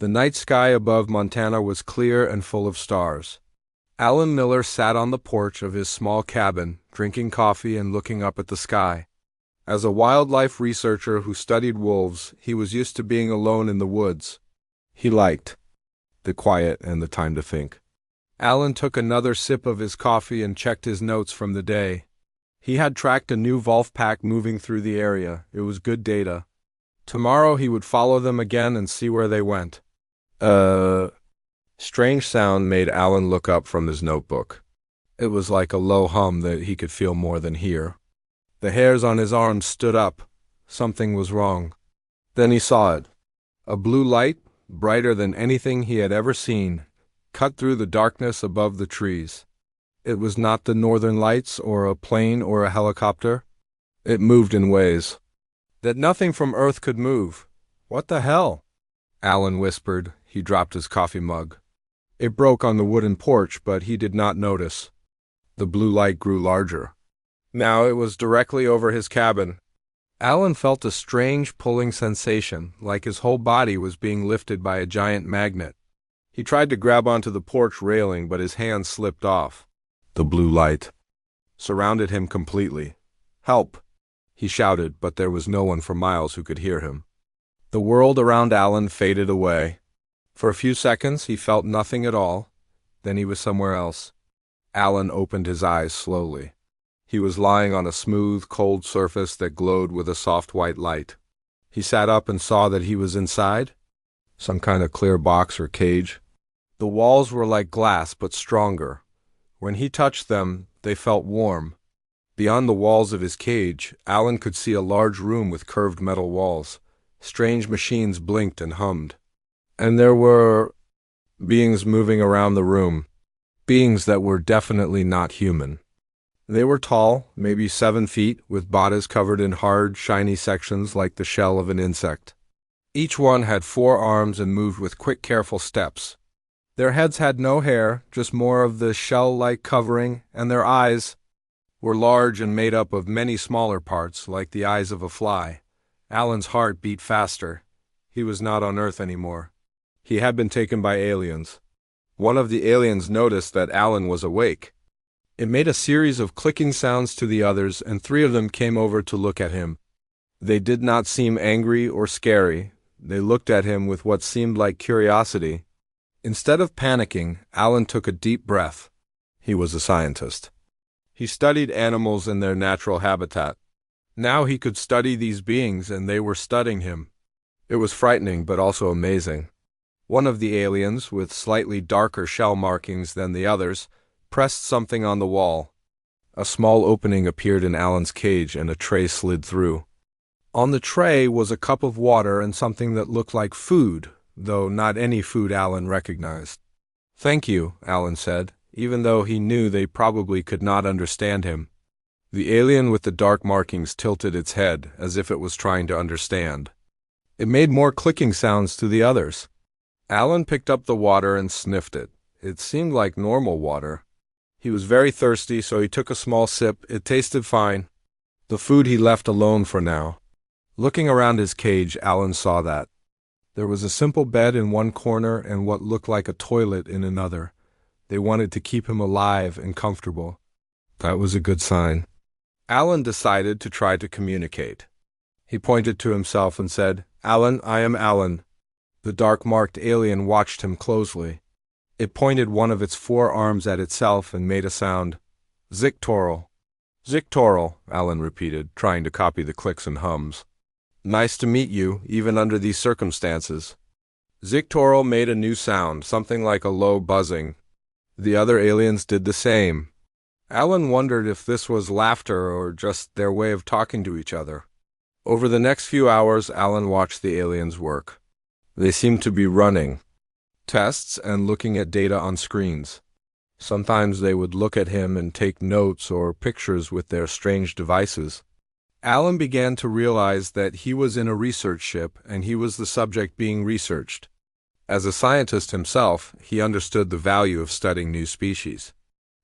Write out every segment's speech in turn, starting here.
The night sky above Montana was clear and full of stars. Alan Miller sat on the porch of his small cabin, drinking coffee and looking up at the sky. As a wildlife researcher who studied wolves, he was used to being alone in the woods. He liked the quiet and the time to think. Alan took another sip of his coffee and checked his notes from the day. He had tracked a new Wolf pack moving through the area. It was good data. Tomorrow he would follow them again and see where they went. Strange sound made Alan look up from his notebook. It was like a low hum that he could feel more than hear. The hairs on his arms stood up. Something was wrong. Then he saw it. A blue light, brighter than anything he had ever seen, cut through the darkness above the trees. It was not the northern lights or a plane or a helicopter. It moved in ways that nothing from Earth could move. What the hell? Alan whispered. He dropped his coffee mug. It broke on the wooden porch, but he did not notice. The blue light grew larger. Now it was directly over his cabin. Alan felt a strange pulling sensation, like his whole body was being lifted by a giant magnet. He tried to grab onto the porch railing, but his hand slipped off. The blue light surrounded him completely. Help! He shouted, but there was no one for miles who could hear him. The world around Alan faded away. For a few seconds he felt nothing at all. Then he was somewhere else. Alan opened his eyes slowly. He was lying on a smooth, cold surface that glowed with a soft white light. He sat up and saw that he was inside some kind of clear box or cage. The walls were like glass, but stronger. When he touched them, they felt warm. Beyond the walls of his cage, Alan could see a large room with curved metal walls. Strange machines blinked and hummed. And there were beings moving around the room. Beings that were definitely not human. They were tall, maybe 7 feet, with bodies covered in hard, shiny sections like the shell of an insect. Each one had 4 arms and moved with quick, careful steps. Their heads had no hair, just more of the shell-like covering, and their eyes were large and made up of many smaller parts, like the eyes of a fly. Alan's heart beat faster. He was not on Earth anymore. He had been taken by aliens. One of the aliens noticed that Alan was awake. It made a series of clicking sounds to the others, and 3 of them came over to look at him. They did not seem angry or scary. They looked at him with what seemed like curiosity. Instead of panicking, Alan took a deep breath. He was a scientist. He studied animals in their natural habitat. Now he could study these beings, and they were studying him. It was frightening, but also amazing. One of the aliens, with slightly darker shell markings than the others, pressed something on the wall. A small opening appeared in Alan's cage, and a tray slid through. On the tray was a cup of water and something that looked like food, though not any food Alan recognized. "Thank you," Alan said, even though he knew they probably could not understand him. The alien with the dark markings tilted its head, as if it was trying to understand. It made more clicking sounds to the others. Alan picked up the water and sniffed it. It seemed like normal water. He was very thirsty, so he took a small sip. It tasted fine. The food he left alone for now. Looking around his cage, Alan saw that. There was a simple bed in one corner and what looked like a toilet in another. They wanted to keep him alive and comfortable. That was a good sign. Alan decided to try to communicate. He pointed to himself and said, "Alan, I am Alan." The dark-marked alien watched him closely. It pointed one of its 4 arms at itself and made a sound. "Zictoral." "Zictoral," Alan repeated, trying to copy the clicks and hums. "Nice to meet you, even under these circumstances." Zictoral made a new sound, something like a low buzzing. The other aliens did the same. Alan wondered if this was laughter or just their way of talking to each other. Over the next few hours, Alan watched the aliens work. They seemed to be running tests and looking at data on screens. Sometimes they would look at him and take notes or pictures with their strange devices. Alan began to realize that he was in a research ship and he was the subject being researched. As a scientist himself, he understood the value of studying new species.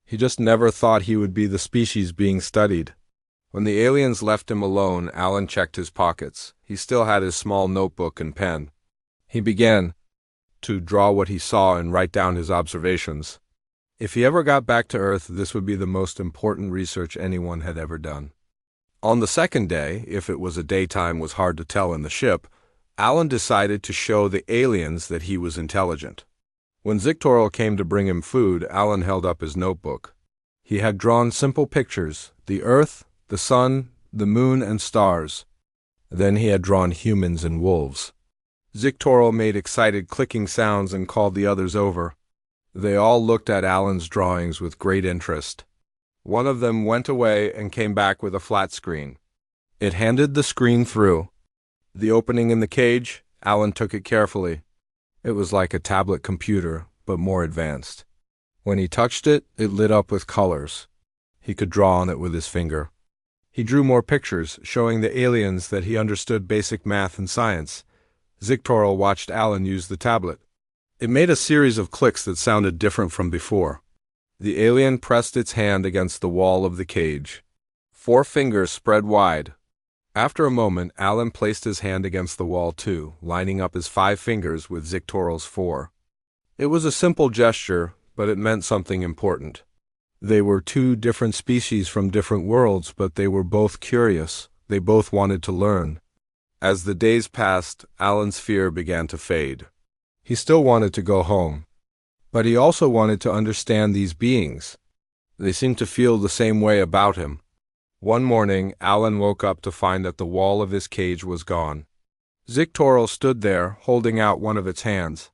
He just never thought he would be the species being studied. When the aliens left him alone, Alan checked his pockets. He still had his small notebook and pen. He began, to draw what he saw and write down his observations. If he ever got back to Earth, this would be the most important research anyone had ever done. On the second day, if it was a daytime was hard to tell in the ship, Alan decided to show the aliens that he was intelligent. When Zictoril came to bring him food, Alan held up his notebook. He had drawn simple pictures: the Earth, the sun, the moon, and stars. Then he had drawn humans and wolves. Zictoril made excited clicking sounds and called the others over. They all looked at Alan's drawings with great interest. One of them went away and came back with a flat screen. It handed the screen through. The opening in the cage, Alan took it carefully. It was like a tablet computer, but more advanced. When he touched it, it lit up with colors. He could draw on it with his finger. He drew more pictures, showing the aliens that he understood basic math and science. Zictoril watched Alan use the tablet. It made a series of clicks that sounded different from before. The alien pressed its hand against the wall of the cage. 4 fingers spread wide. After a moment, Alan placed his hand against the wall too, lining up his 5 fingers with Zictoril's 4. It was a simple gesture, but it meant something important. They were 2 different species from different worlds, but they were both curious. They both wanted to learn. As the days passed, Alan's fear began to fade. He still wanted to go home. But he also wanted to understand these beings. They seemed to feel the same way about him. One morning, Alan woke up to find that the wall of his cage was gone. Zictoril stood there, holding out one of its hands.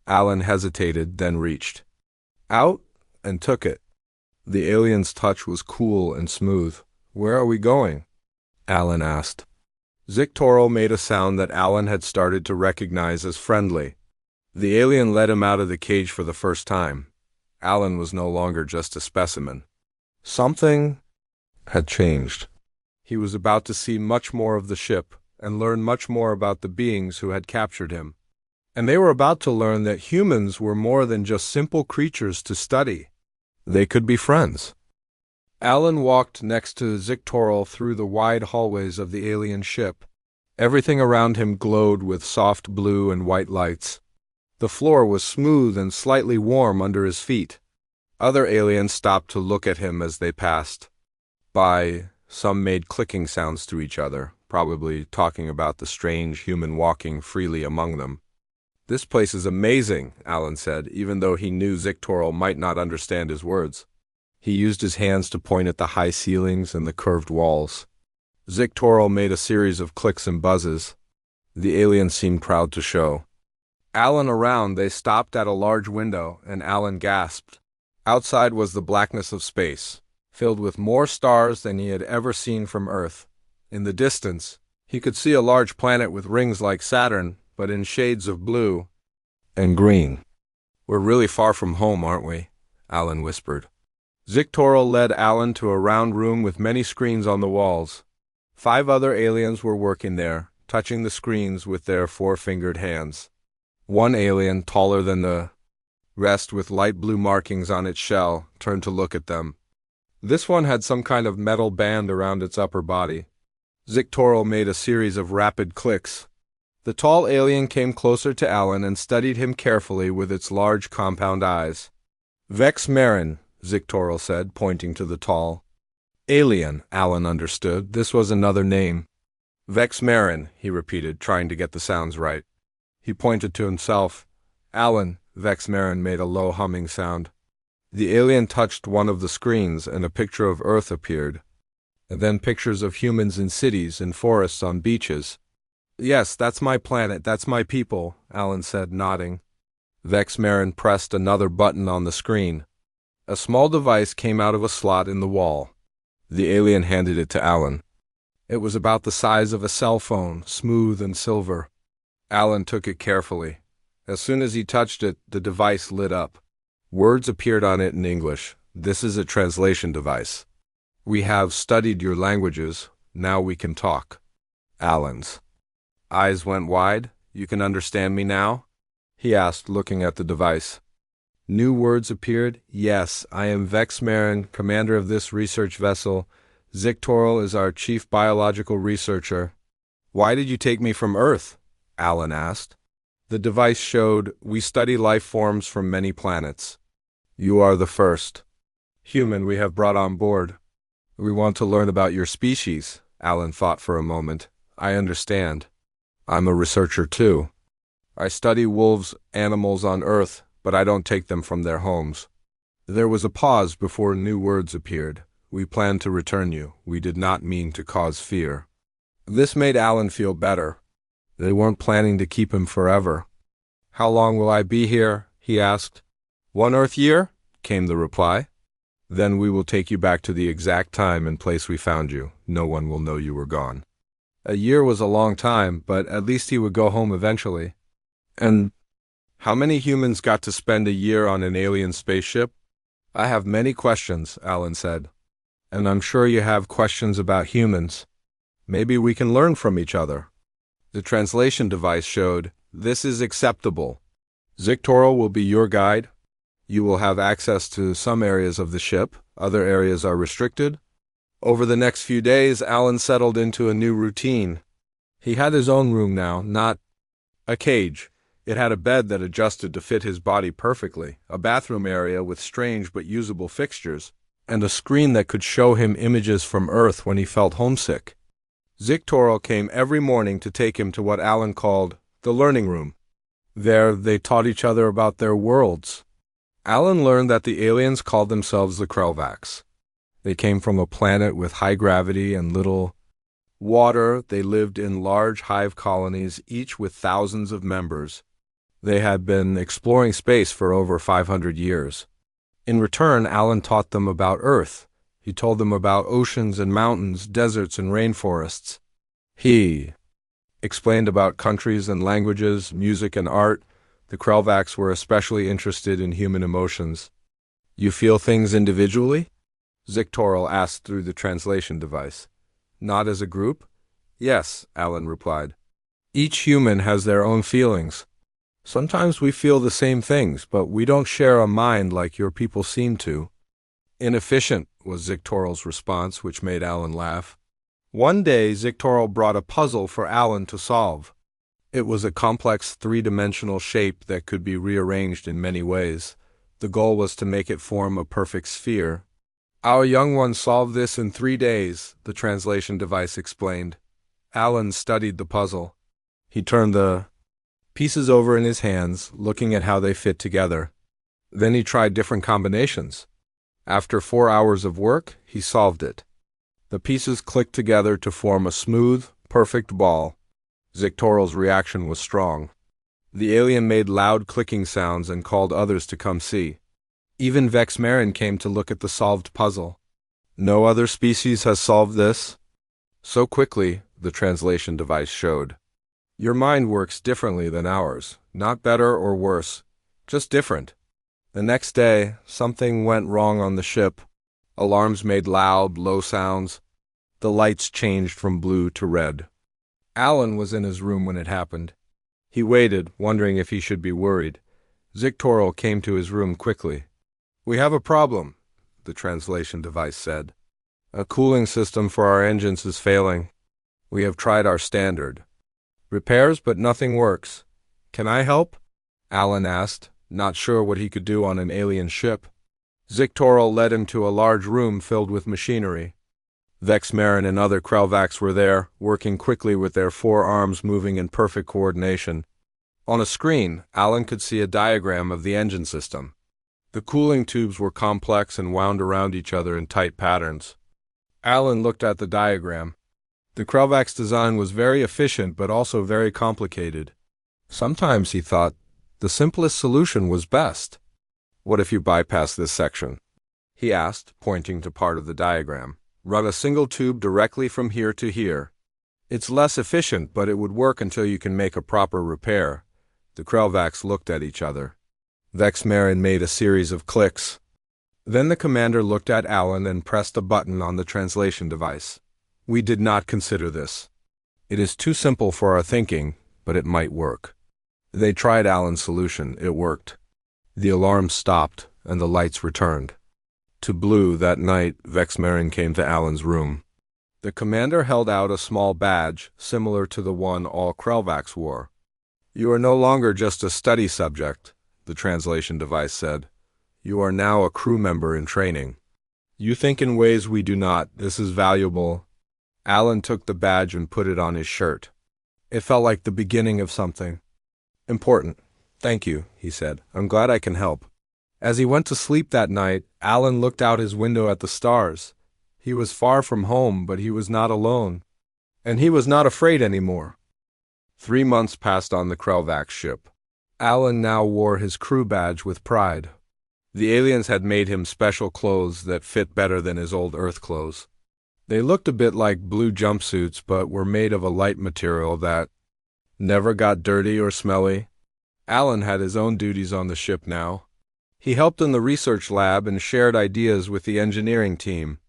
Alan hesitated, then reached out and took it. The alien's touch was cool and smooth. "Where are we going?" Alan asked. Zictoril made a sound that Alan had started to recognize as friendly. The alien let him out of the cage for the first time. Alan was no longer just a specimen. Something had changed. He was about to see much more of the ship and learn much more about the beings who had captured him. And they were about to learn that humans were more than just simple creatures to study. They could be friends. Alan walked next to Zictoril through the wide hallways of the alien ship. Everything around him glowed with soft blue and white lights. The floor was smooth and slightly warm under his feet. Other aliens stopped to look at him as they passed by. Some made clicking sounds to each other, probably talking about the strange human walking freely among them. "This place is amazing," Alan said, even though he knew Zictoril might not understand his words. He used his hands to point at the high ceilings and the curved walls. Zictoril made a series of clicks and buzzes. The alien seemed proud to show Alan around. They stopped at a large window, and Alan gasped. Outside was the blackness of space, filled with more stars than he had ever seen from Earth. In the distance, he could see a large planet with rings like Saturn, but in shades of blue and green. "We're really far from home, aren't we?" Alan whispered. Zictoril led Alan to a round room with many screens on the walls. 5 other aliens were working there, touching the screens with their 4-fingered hands. One alien, taller than the rest with light blue markings on its shell, turned to look at them. This one had some kind of metal band around its upper body. Zictoril made a series of rapid clicks. The tall alien came closer to Alan and studied him carefully with its large compound eyes. "Vex Marin," Zictoril said, pointing to the tall alien. Alan understood. This was another name. "Vex Marin," he repeated, trying to get the sounds right. He pointed to himself. "Alan," Vex Marin made a low humming sound. The alien touched one of the screens, and a picture of Earth appeared. And then pictures of humans in cities and forests on beaches. "Yes, that's my planet, that's my people," Alan said, nodding. Vex Marin pressed another button on the screen. A small device came out of a slot in the wall. The alien handed it to Alan. It was about the size of a cell phone, smooth and silver. Alan took it carefully. As soon as he touched it, the device lit up. Words appeared on it in English. "This is a translation device. We have studied your languages. Now we can talk." Alan's eyes went wide. "You can understand me now?" he asked, looking at the device. New words appeared. "Yes, I am Vex Marin, commander of this research vessel. Zictoril is our chief biological researcher." "Why did you take me from Earth?" Alan asked. The device showed, "We study life forms from many planets. You are the first human we have brought on board. We want to learn about your species." Alan thought for a moment. "I understand. I'm a researcher too. I study wolves, animals on Earth, but I don't take them from their homes." There was a pause before new words appeared. "We plan to return you. We did not mean to cause fear." This made Alan feel better. They weren't planning to keep him forever. "How long will I be here?" he asked. "1 Earth year," came the reply. "Then we will take you back to the exact time and place we found you. No one will know you were gone." A year was a long time, but at least he would go home eventually. And how many humans got to spend a year on an alien spaceship? "I have many questions," Alan said. "And I'm sure you have questions about humans. Maybe we can learn from each other." The translation device showed, "This is acceptable. Zictoral will be your guide. You will have access to some areas of the ship. Other areas are restricted." Over the next few days, Alan settled into a new routine. He had his own room now, not a cage. It had a bed that adjusted to fit his body perfectly, a bathroom area with strange but usable fixtures, and a screen that could show him images from Earth when he felt homesick. Zictoral came every morning to take him to what Alan called the learning room. There, they taught each other about their worlds. Alan learned that the aliens called themselves the Krelvax. They came from a planet with high gravity and little water. They lived in large hive colonies, each with thousands of members. They had been exploring space for over 500 years. In return, Alan taught them about Earth. He told them about oceans and mountains, deserts and rainforests. He explained about countries and languages, music and art. The Krelvax were especially interested in human emotions. "You feel things individually?" Zictoral asked through the translation device. "Not as a group?" "Yes," Alan replied. "Each human has their own feelings. Sometimes we feel the same things, but we don't share a mind like your people seem to." "Inefficient," was Zictoral's response, which made Alan laugh. One day, Zictoral brought a puzzle for Alan to solve. It was a complex three-dimensional shape that could be rearranged in many ways. The goal was to make it form a perfect sphere. "Our young one solved this in 3 days," the translation device explained. Alan studied the puzzle. He turned the pieces over in his hands, looking at how they fit together. Then he tried different combinations. After 4 hours of work, he solved it. The pieces clicked together to form a smooth, perfect ball. Zictoral's reaction was strong. The alien made loud clicking sounds and called others to come see. Even Vexmarin came to look at the solved puzzle. "No other species has solved this so quickly," the translation device showed. "Your mind works differently than ours. Not better or worse, just different." The next day, something went wrong on the ship. Alarms made loud, low sounds. The lights changed from blue to red. Alan was in his room when it happened. He waited, wondering if he should be worried. Zictoral came to his room quickly. "We have a problem," the translation device said. "A cooling system for our engines is failing. We have tried our standard repairs, but nothing works. Can I help?" Alan asked, not sure what he could do on an alien ship. Zictoral led him to a large room filled with machinery. Vexmarin and other Krelvax were there, working quickly with their 4 arms moving in perfect coordination. On a screen, Alan could see a diagram of the engine system. The cooling tubes were complex and wound around each other in tight patterns. Alan looked at the diagram. The Krelvax design was very efficient but also very complicated. Sometimes, he thought, the simplest solution was best. "What if you bypass this section?" he asked, pointing to part of the diagram. "Run a single tube directly from here to here. It's less efficient, but it would work until you can make a proper repair." The Krelvax looked at each other. Vexmarin made a series of clicks. Then the commander looked at Alan and pressed a button on the translation device. "We did not consider this. It is too simple for our thinking, but it might work." They tried Alan's solution. It worked. The alarm stopped, and the lights returned. To blue, that night, Vexmarin came to Alan's room. The commander held out a small badge, similar to the one all Krelvax wore. You are no longer just a study subject, the translation device said. You are now a crew member in training. You think in ways we do not. This is valuable. Alan took the badge and put it on his shirt. It felt like the beginning of something important. Thank you, he said. I'm glad I can help. As he went to sleep that night, Alan looked out his window at the stars. He was far from home, but he was not alone. And he was not afraid anymore. 3 months passed on the Krelvax ship. Alan now wore his crew badge with pride. The aliens had made him special clothes that fit better than his old Earth clothes. They looked a bit like blue jumpsuits, but were made of a light material that never got dirty or smelly. Alan had his own duties on the ship now. He helped in the research lab and shared ideas with the engineering team.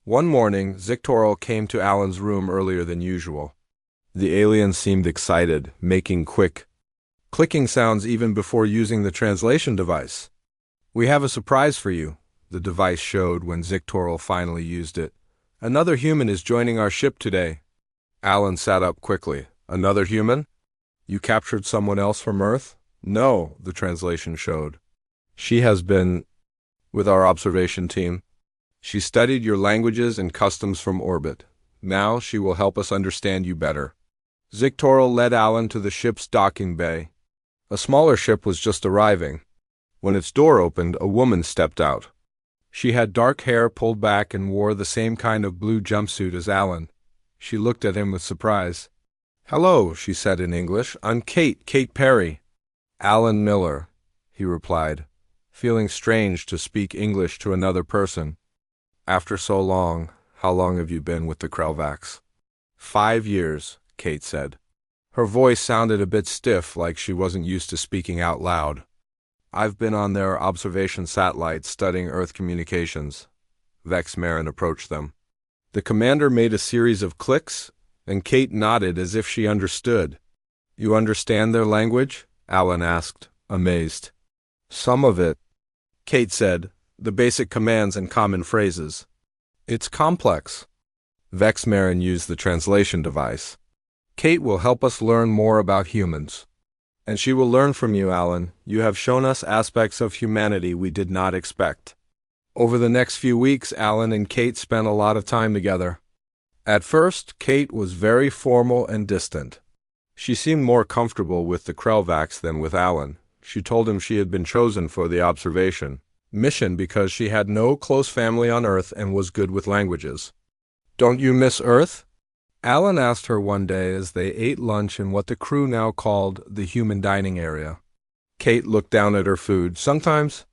One morning, Zictoral came to Alan's room earlier than usual. The alien seemed excited, making quick, clicking sounds even before using the translation device. We have a surprise for you, the device showed when Zictoral finally used it. Another human is joining our ship today. Alan sat up quickly. Another human? You captured someone else from Earth? No, the translation showed. She has been with our observation team. She studied your languages and customs from orbit. Now she will help us understand you better. Zictoral led Alan to the ship's docking bay. A smaller ship was just arriving. When its door opened, a woman stepped out. She had dark hair pulled back and wore the same kind of blue jumpsuit as Alan. She looked at him with surprise. Hello, she said in English. I'm Kate Perry. Alan Miller, he replied, feeling strange to speak English to another person. After so long, how long have you been with the Krelvax? 5 years, Kate said. Her voice sounded a bit stiff, like she wasn't used to speaking out loud. I've been on their observation satellite studying Earth communications. Vex Marin approached them. The commander made a series of clicks, and Kate nodded as if she understood. You understand their language? Alan asked, amazed. Some of it, Kate said, the basic commands and common phrases. It's complex. Vex Marin used the translation device. Kate will help us learn more about humans. And she will learn from you, Alan. You have shown us aspects of humanity we did not expect. Over the next few weeks, Alan and Kate spent a lot of time together. At first, Kate was very formal and distant. She seemed more comfortable with the Krelvax than with Alan. She told him she had been chosen for the observation mission because she had no close family on Earth and was good with languages. Don't you miss Earth? Alan asked her one day as they ate lunch in what the crew now called the human dining area. Kate looked down at her food. Sometimes,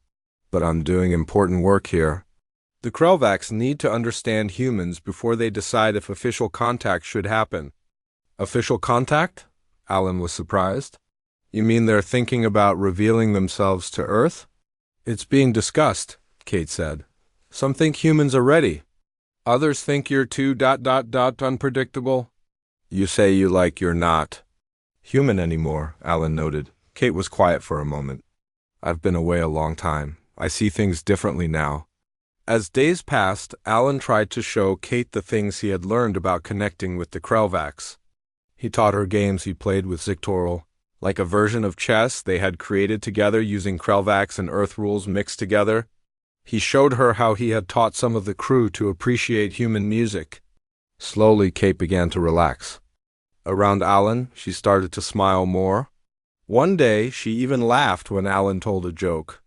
but I'm doing important work here. The Krelvax need to understand humans before they decide if official contact should happen. Official contact? Alan was surprised. You mean they're thinking about revealing themselves to Earth? It's being discussed, Kate said. Some think humans are ready. Others think you're too ... unpredictable. You say you like you're not human anymore, Alan noted. Kate was quiet for a moment. I've been away a long time. I see things differently now. As days passed, Alan tried to show Kate the things he had learned about connecting with the Krelvax. He taught her games he played with Zictoral, like a version of chess they had created together using Krelvax and Earth rules mixed together. He showed her how he had taught some of the crew to appreciate human music. Slowly, Kate began to relax. Around Alan, she started to smile more. One day, she even laughed when Alan told a joke.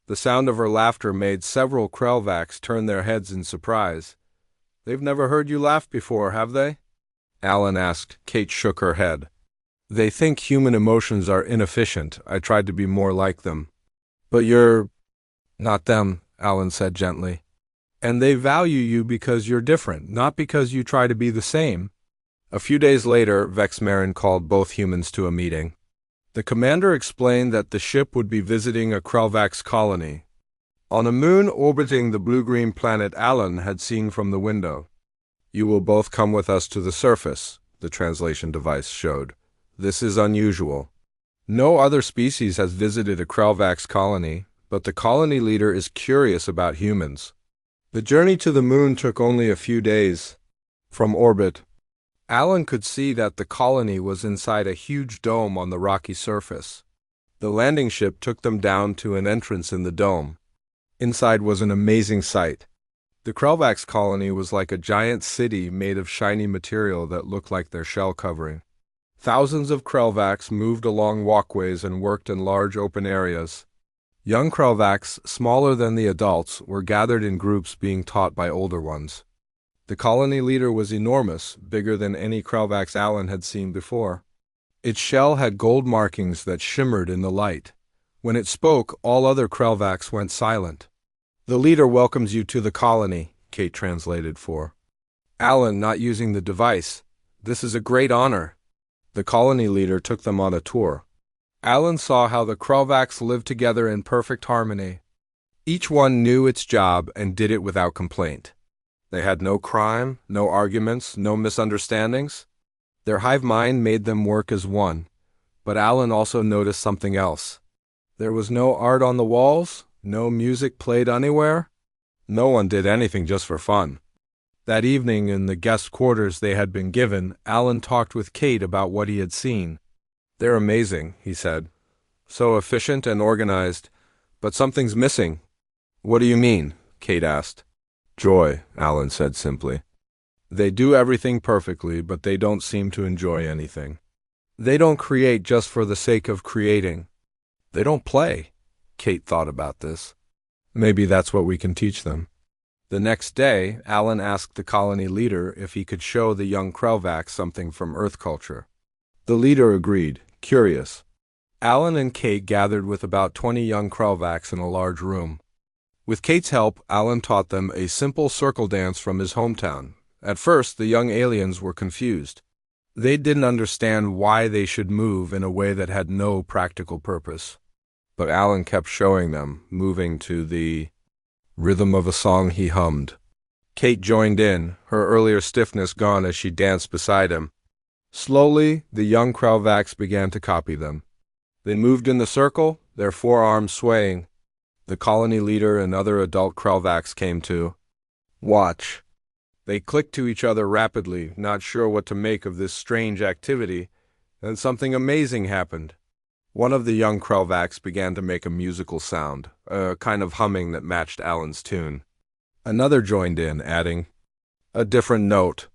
The sound of her laughter made several Krelvax turn their heads in surprise. They've never heard you laugh before, have they? Alan asked. Kate shook her head. They think human emotions are inefficient. I tried to be more like them. But you're not them, Alan said gently. And they value you because you're different, not because you try to be the same. A few days later, Vex Marin called both humans to a meeting. The commander explained that the ship would be visiting a Krelvax colony on a moon orbiting the blue-green planet Alan had seen from the window. You will both come with us to the surface, the translation device showed. This is unusual. No other species has visited a Krelvax colony, but the colony leader is curious about humans. The journey to the moon took only a few days. From orbit, Alan could see that the colony was inside a huge dome on the rocky surface. The landing ship took them down to an entrance in the dome. Inside was an amazing sight. The Krelvax colony was like a giant city made of shiny material that looked like their shell covering. Thousands of Krelvax moved along walkways and worked in large open areas. Young Krelvax, smaller than the adults, were gathered in groups being taught by older ones. The colony leader was enormous, bigger than any Krelvax Alan had seen before. Its shell had gold markings that shimmered in the light. When it spoke, all other Krelvax went silent. "The leader welcomes you to the colony," Kate translated for Alan, not using the device. "This is a great honor." The colony leader took them on a tour. Alan saw how the Krelvax lived together in perfect harmony. Each one knew its job and did it without complaint. They had no crime, no arguments, no misunderstandings. Their hive mind made them work as one. But Alan also noticed something else. There was no art on the walls, no music played anywhere. No one did anything just for fun. That evening in the guest quarters they had been given, Alan talked with Kate about what he had seen. "They're amazing," he said. "So efficient and organized, but something's missing." "What do you mean?" Kate asked. "Joy," Alan said simply. "They do everything perfectly, but they don't seem to enjoy anything. They don't create just for the sake of creating. They don't play." Kate thought about this. "Maybe that's what we can teach them." The next day, Alan asked the colony leader if he could show the young Krelvax something from Earth culture. The leader agreed, curious. Alan and Kate gathered with about 20 young Krelvax in a large room. With Kate's help, Alan taught them a simple circle dance from his hometown. At first, the young aliens were confused. They didn't understand why they should move in a way that had no practical purpose. But Alan kept showing them, moving to the rhythm of a song he hummed. Kate joined in, her earlier stiffness gone as she danced beside him. Slowly, the young Krelvax began to copy them. They moved in the circle, their forearms swaying. The colony leader and other adult Krelvax came to watch. They clicked to each other rapidly, not sure what to make of this strange activity, and something amazing happened. One of the young Krelvax began to make a musical sound, a kind of humming that matched Alan's tune. Another joined in, adding a different note.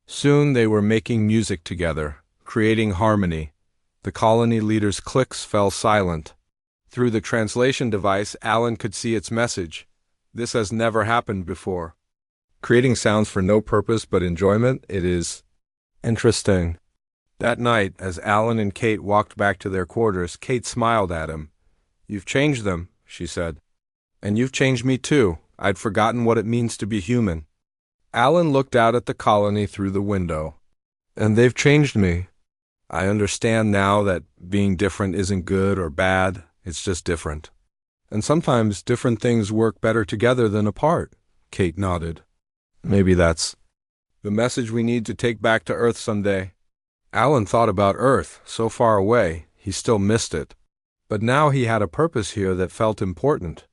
Soon they were making music together, creating harmony. The colony leader's clicks fell silent. Through the translation device, Alan could see its message. This has never happened before. Creating sounds for no purpose but enjoyment, it is interesting. That night, as Alan and Kate walked back to their quarters, Kate smiled at him. "You've changed them," she said. "And you've changed me too. I'd forgotten what it means to be human." Alan looked out at the colony through the window. "And they've changed me. I understand now that being different isn't good or bad, it's just different. And sometimes different things work better together than apart." Kate nodded. "Maybe that's the message we need to take back to Earth someday." Alan thought about Earth, so far away, he still missed it. But now he had a purpose here that felt important.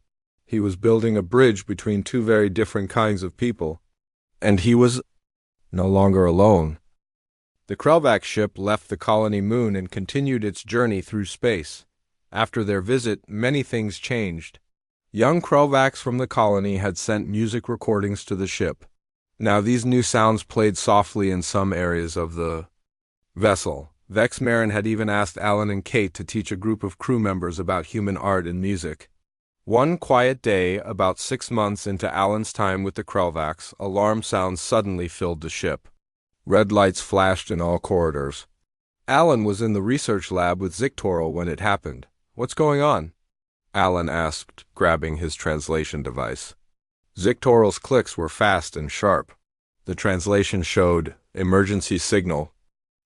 He was building a bridge between two very different kinds of people. And he was no longer alone. The Krelvax ship left the colony moon and continued its journey through space. After their visit, many things changed. Young Krelvax from the colony had sent music recordings to the ship. Now these new sounds played softly in some areas of the vessel. Vexmarin had even asked Alan and Kate to teach a group of crew members about human art and music. One quiet day, about 6 months into Alan's time with the Krelvax, alarm sounds suddenly filled the ship. Red lights flashed in all corridors. Alan was in the research lab with Zictoral when it happened. "What's going on?" Alan asked, grabbing his translation device. Zictoral's clicks were fast and sharp. The translation showed, "Emergency signal.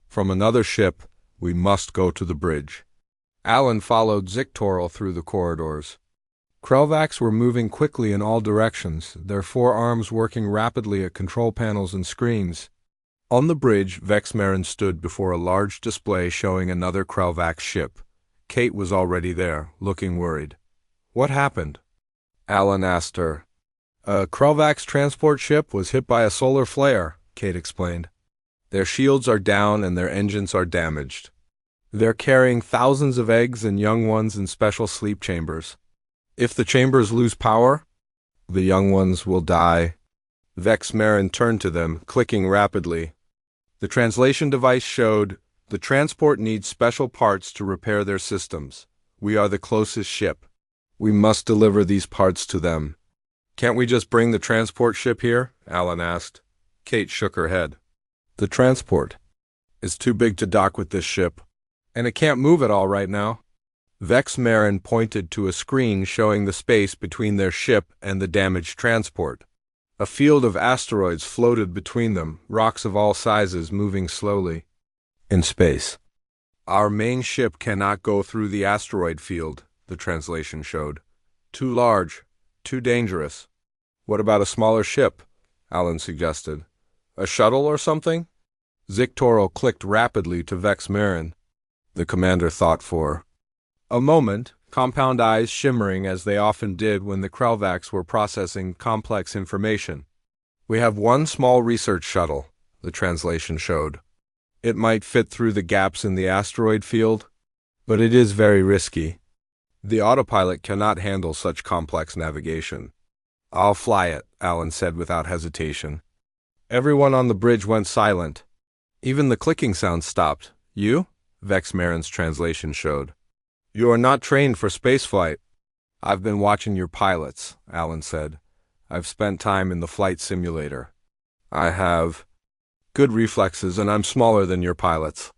From another ship, we must go to the bridge." Alan followed Zictoral through the corridors. Krelvax were moving quickly in all directions, their forearms working rapidly at control panels and screens. On the bridge, Vexmarin stood before a large display showing another Krelvax ship. Kate was already there, looking worried. "What happened?" Alan asked her. "A Krelvax transport ship was hit by a solar flare," Kate explained. Their shields are down and their engines are damaged. They're carrying thousands of eggs and young ones in special sleep chambers. If the chambers lose power, the young ones will die. Vex Marin turned to them, clicking rapidly. The translation device showed, the transport needs special parts to repair their systems. We are the closest ship. We must deliver these parts to them. Can't we just bring the transport ship here? Alan asked. Kate shook her head. The transport is too big to dock with this ship, and it can't move at all right now. Vex Marin pointed to a screen showing the space between their ship and the damaged transport. A field of asteroids floated between them, rocks of all sizes moving slowly. In space. Our main ship cannot go through the asteroid field, the translation showed. Too large, too dangerous. What about a smaller ship? Alan suggested. A shuttle or something? Zictoro clicked rapidly to Vex Marin. The commander thought for a moment, compound eyes shimmering as they often did when the Krelvax were processing complex information. We have one small research shuttle, the translation showed. It might fit through the gaps in the asteroid field, but it is very risky. The autopilot cannot handle such complex navigation. I'll fly it, Alan said without hesitation. Everyone on the bridge went silent. Even the clicking sound stopped. You? Vex Marin's translation showed. You are not trained for spaceflight. I've been watching your pilots, Alan said. I've spent time in the flight simulator. I have good reflexes and I'm smaller than your pilots.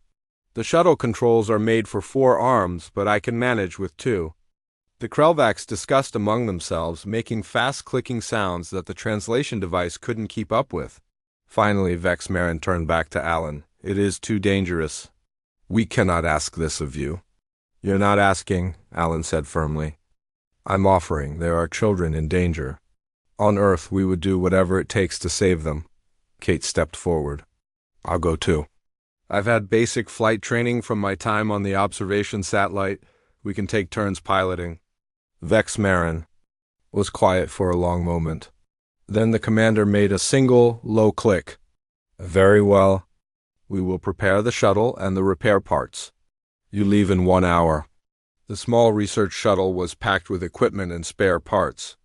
The shuttle controls are made for 4 arms, but I can manage with 2. The Krelvax discussed among themselves, making fast clicking sounds that the translation device couldn't keep up with. Finally, Vex Marin turned back to Alan. It is too dangerous. We cannot ask this of you. You're not asking, Alan said firmly. I'm offering. There are children in danger. On Earth, we would do whatever it takes to save them. Kate stepped forward. I'll go too. I've had basic flight training from my time on the observation satellite. We can take turns piloting. Vex Marin was quiet for a long moment. Then the commander made a single, low click. Very well. We will prepare the shuttle and the repair parts. You leave in 1 hour. The small research shuttle was packed with equipment and spare parts.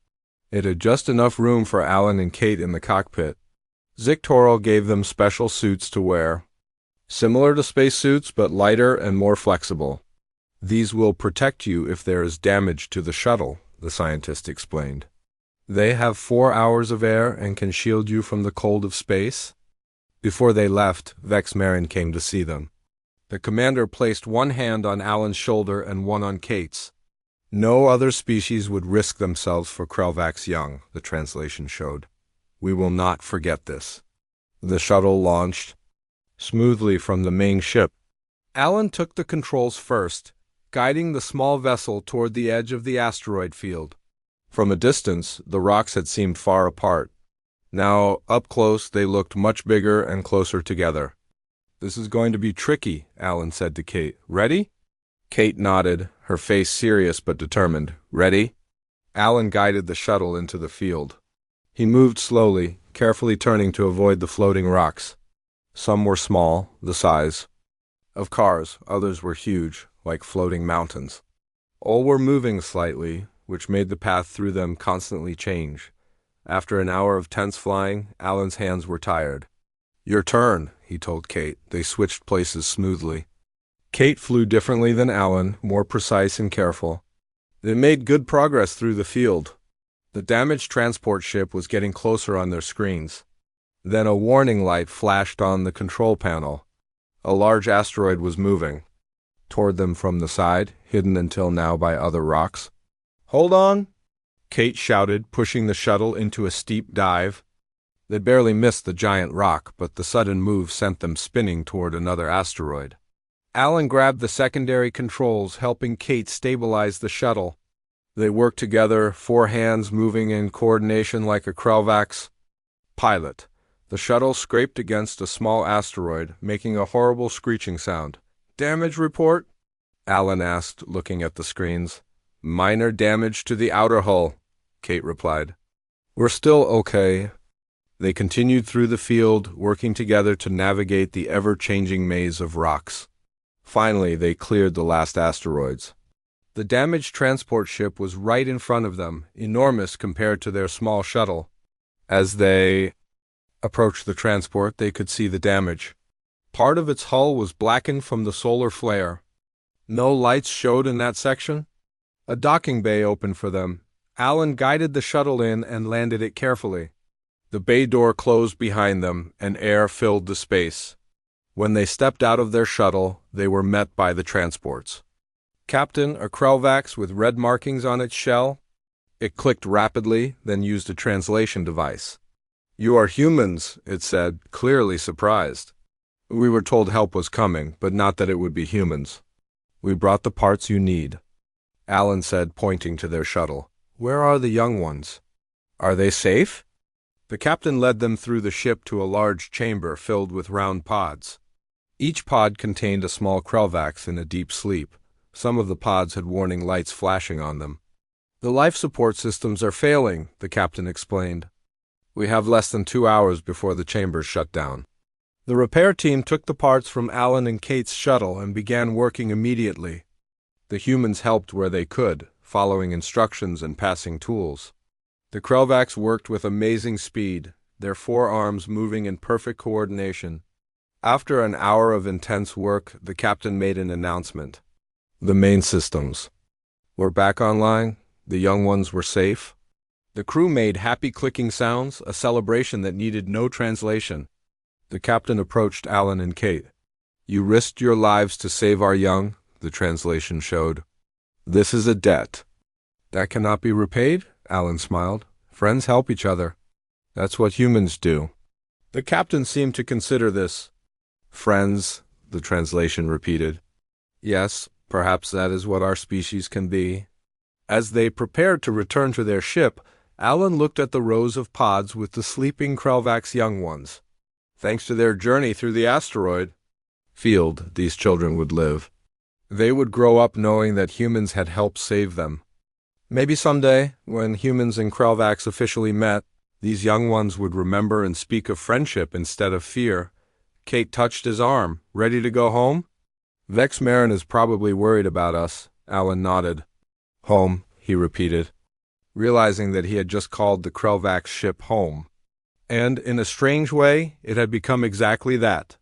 It had just enough room for Alan and Kate in the cockpit. Zictoro gave them special suits to wear. Similar to spacesuits, but lighter and more flexible. These will protect you if there is damage to the shuttle, the scientist explained. They have 4 hours of air and can shield you from the cold of space. Before they left, Vex Marin came to see them. The commander placed one hand on Alan's shoulder and one on Kate's. No other species would risk themselves for Krelvax young, the translation showed. We will not forget this. The shuttle launched smoothly from the main ship. Alan took the controls first, guiding the small vessel toward the edge of the asteroid field. From a distance, the rocks had seemed far apart. Now, up close, they looked much bigger and closer together. This is going to be tricky, Alan said to Kate. Ready? Kate nodded, her face serious but determined. Ready? Alan guided the shuttle into the field. He moved slowly, carefully turning to avoid the floating rocks. Some were small, the size of cars, others were huge, like floating mountains. All were moving slightly, which made the path through them constantly change. After an hour of tense flying, Alan's hands were tired. Your turn, he told Kate. They switched places smoothly. Kate flew differently than Alan, more precise and careful. They made good progress through the field. The damaged transport ship was getting closer on their screens. Then a warning light flashed on the control panel. A large asteroid was moving toward them from the side, hidden until now by other rocks. Hold on, Kate shouted, pushing the shuttle into a steep dive. They barely missed the giant rock, but the sudden move sent them spinning toward another asteroid. Alan grabbed the secondary controls, helping Kate stabilize the shuttle. They worked together, 4 hands moving in coordination like a Krelvax pilot. The shuttle scraped against a small asteroid, making a horrible screeching sound. Damage report? Alan asked, looking at the screens. Minor damage to the outer hull, Kate replied. We're still okay. They continued through the field, working together to navigate the ever-changing maze of rocks. Finally, they cleared the last asteroids. The damaged transport ship was right in front of them, enormous compared to their small shuttle. As they approached the transport, they could see the damage. Part of its hull was blackened from the solar flare. No lights showed in that section. A docking bay opened for them. Alan guided the shuttle in and landed it carefully. The bay door closed behind them, and air filled the space. When they stepped out of their shuttle, they were met by the transports. Captain, a Krelvax with red markings on its shell. It clicked rapidly, then used a translation device. "You are humans," it said, clearly surprised. "We were told help was coming, but not that it would be humans. We brought the parts you need," Alan said, pointing to their shuttle. "Where are the young ones? Are they safe?" The captain led them through the ship to a large chamber filled with round pods. Each pod contained a small Krelvax in a deep sleep. Some of the pods had warning lights flashing on them. "The life support systems are failing," the captain explained. "We have less than 2 hours before the chambers shut down." The repair team took the parts from Alan and Kate's shuttle and began working immediately. The humans helped where they could, following instructions and passing tools. The Krelvax worked with amazing speed, their 4 arms moving in perfect coordination. After an hour of intense work, the captain made an announcement. "The main systems were back online. The young ones were safe." The crew made happy clicking sounds, a celebration that needed no translation. The captain approached Alan and Kate. "You risked your lives to save our young," the translation showed. "This is a debt that cannot be repaid," Alan smiled. "Friends help each other. That's what humans do." The captain seemed to consider this. "Friends," the translation repeated. "Yes, perhaps that is what our species can be." As they prepared to return to their ship, Alan looked at the rows of pods with the sleeping Krelvax young ones. Thanks to their journey through the asteroid field, these children would live. They would grow up knowing that humans had helped save them. Maybe someday, when humans and Krelvax officially met, these young ones would remember and speak of friendship instead of fear. Kate touched his arm. "Ready to go home?" "Vex Marin is probably worried about us," Alan nodded. "Home," he repeated, realizing that he had just called the Krelvax ship home. And, in a strange way, it had become exactly that.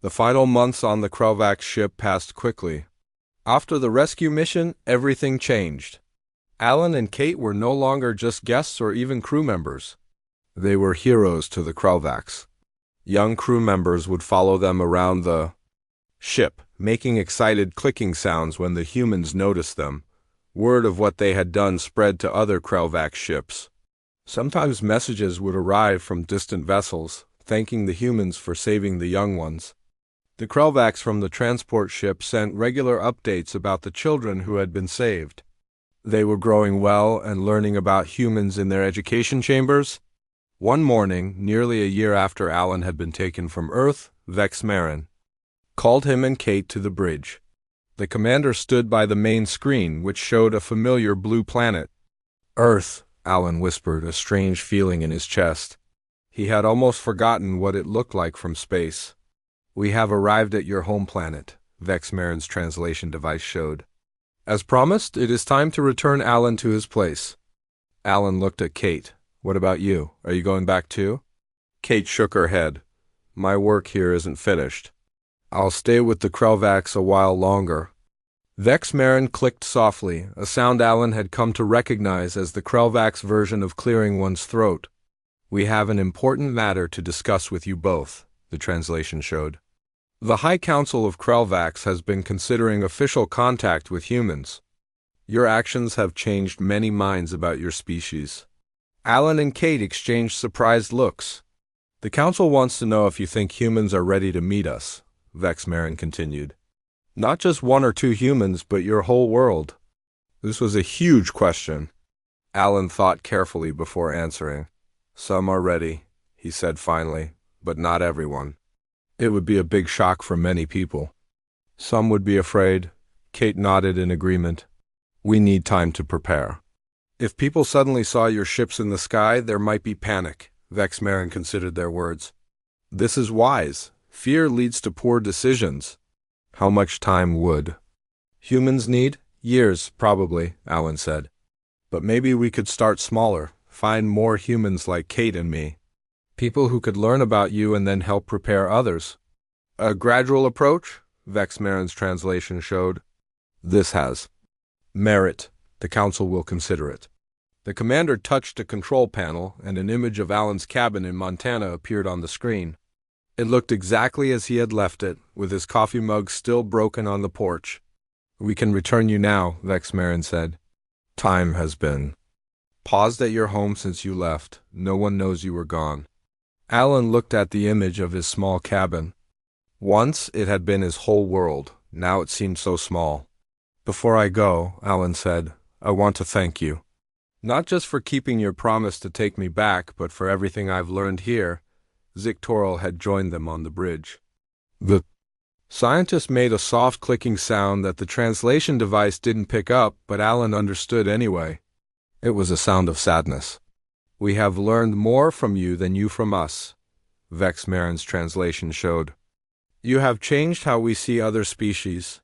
The final months on the Krelvax ship passed quickly. After the rescue mission, everything changed. Alan and Kate were no longer just guests or even crew members. They were heroes to the Krelvax. Young crew members would follow them around the ship, making excited clicking sounds when the humans noticed them. Word of what they had done spread to other Krelvax ships. Sometimes messages would arrive from distant vessels, thanking the humans for saving the young ones. The Krelvax from the transport ship sent regular updates about the children who had been saved. They were growing well and learning about humans in their education chambers. One morning, nearly a year after Alan had been taken from Earth, Vex Marin called him and Kate to the bridge. The commander stood by the main screen, which showed a familiar blue planet. "Earth," Alan whispered, a strange feeling in his chest. He had almost forgotten what it looked like from space. "We have arrived at your home planet," Vex Marin's translation device showed. "As promised, it is time to return Alan to his place." Alan looked at Kate. "What about you? Are you going back too?" Kate shook her head. "My work here isn't finished. I'll stay with the Krelvax a while longer." Vex Marin clicked softly, a sound Alan had come to recognize as the Krelvax version of clearing one's throat. "We have an important matter to discuss with you both," the translation showed. "The High Council of Krelvax has been considering official contact with humans. Your actions have changed many minds about your species." Alan and Kate exchanged surprised looks. "The Council wants to know if you think humans are ready to meet us," Vex Marin continued. "Not just 1 or 2 humans, but your whole world." This was a huge question. Alan thought carefully before answering. "Some are ready," he said finally, "but not everyone. It would be a big shock for many people. Some would be afraid." Kate nodded in agreement. "We need time to prepare. If people suddenly saw your ships in the sky, there might be panic," Vexmarin considered their words. This is wise. Fear leads to poor decisions. How much time would humans need? Years, probably, Alan said. But maybe we could start smaller, find more humans like Kate and me. People who could learn about you and then help prepare others. A gradual approach? Vexmarin's translation showed. This has merit. The council will consider it. The commander touched a control panel, and an image of Alan's cabin in Montana appeared on the screen. It looked exactly as he had left it, with his coffee mug still broken on the porch. We can return you now, Vexmarin said. Time has been paused at your home since you left. No one knows you were gone. Alan looked at the image of his small cabin. Once it had been his whole world. Now it seemed so small. Before I go, Alan said, I want to thank you. Not just for keeping your promise to take me back, but for everything I've learned here. Zictoral had joined them on the bridge. The scientist made a soft clicking sound that the translation device didn't pick up, but Alan understood anyway. It was a sound of sadness. We have learned more from you than you from us, Vexmarin's translation showed. You have changed how we see other species,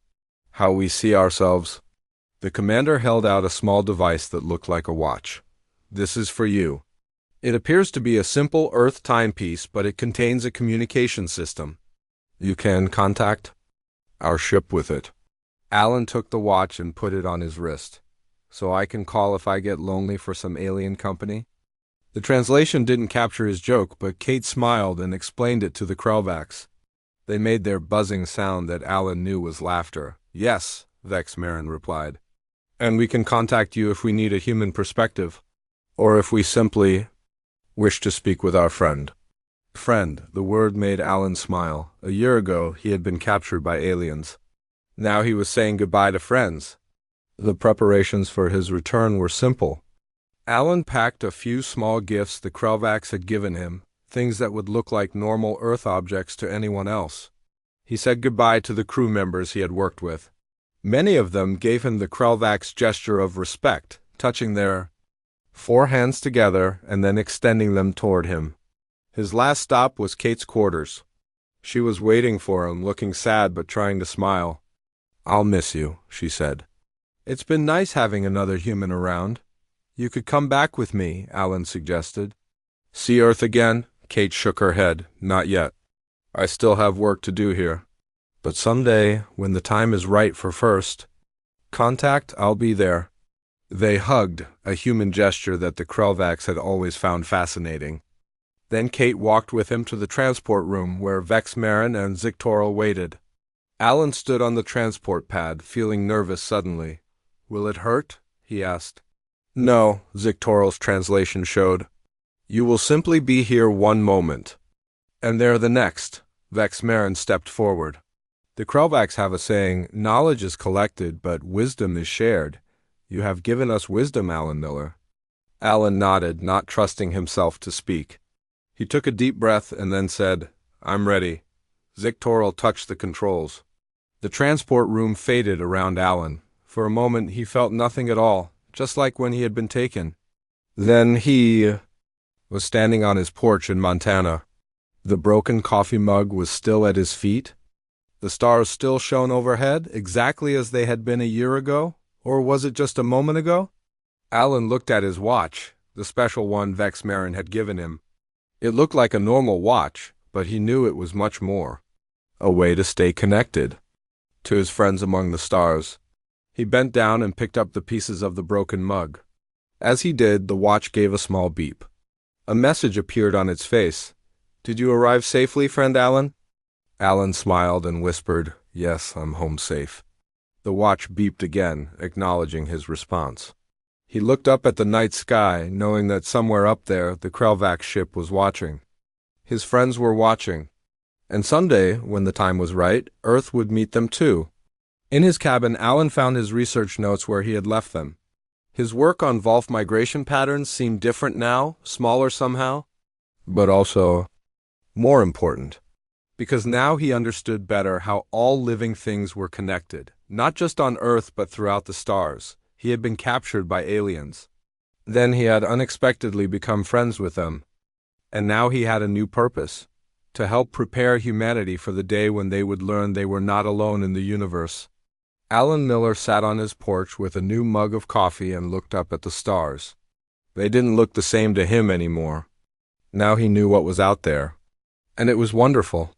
how we see ourselves. The commander held out a small device that looked like a watch. This is for you. It appears to be a simple Earth timepiece, but it contains a communication system. You can contact our ship with it. Alan took the watch and put it on his wrist. So I can call if I get lonely for some alien company? The translation didn't capture his joke, but Kate smiled and explained it to the Krelvax. They made their buzzing sound that Alan knew was laughter. Yes, Vexmarin replied. And we can contact you if we need a human perspective, or if we simply wish to speak with our friend. Friend, the word made Alan smile. A year ago, he had been captured by aliens. Now he was saying goodbye to friends. The preparations for his return were simple. Alan packed a few small gifts the Krelvax had given him, things that would look like normal Earth objects to anyone else. He said goodbye to the crew members he had worked with. Many of them gave him the Krelvax gesture of respect, touching their four hands together and then extending them toward him. His last stop was Kate's quarters. She was waiting for him, looking sad but trying to smile. I'll miss you, she said. It's been nice having another human around. You could come back with me, Alan suggested. See Earth again? Kate shook her head. Not yet. I still have work to do here. But someday, when the time is right for first contact, I'll be there. They hugged, a human gesture that the Krelvax had always found fascinating. Then Kate walked with him to the transport room where Vexmarin and Zictoral waited. Alan stood on the transport pad, feeling nervous suddenly. Will it hurt? He asked. No, Zictoral's translation showed. You will simply be here one moment. And there the next. Vexmarin stepped forward. The Krelvax have a saying, knowledge is collected, but wisdom is shared. You have given us wisdom, Alan Miller. Alan nodded, not trusting himself to speak. He took a deep breath and then said, I'm ready. Zictoral touched the controls. The transport room faded around Alan. For a moment he felt nothing at all, just like when he had been taken. Then he was standing on his porch in Montana. The broken coffee mug was still at his feet. The stars still shone overhead, exactly as they had been a year ago? Or was it just a moment ago? Alan looked at his watch, the special one Vexmarin had given him. It looked like a normal watch, but he knew it was much more. A way to stay connected to his friends among the stars. He bent down and picked up the pieces of the broken mug. As he did, the watch gave a small beep. A message appeared on its face. Did you arrive safely, friend Alan? Alan smiled and whispered, Yes, I'm home safe. The watch beeped again, acknowledging his response. He looked up at the night sky, knowing that somewhere up there the Krelvax ship was watching. His friends were watching. And someday, when the time was right, Earth would meet them too. In his cabin, Alan found his research notes where he had left them. His work on Volf migration patterns seemed different now, smaller somehow, but also more important. Because now he understood better how all living things were connected, not just on Earth but throughout the stars. He had been captured by aliens. Then he had unexpectedly become friends with them. And now he had a new purpose: to help prepare humanity for the day when they would learn they were not alone in the universe. Alan Miller sat on his porch with a new mug of coffee and looked up at the stars. They didn't look the same to him anymore. Now he knew what was out there. And it was wonderful.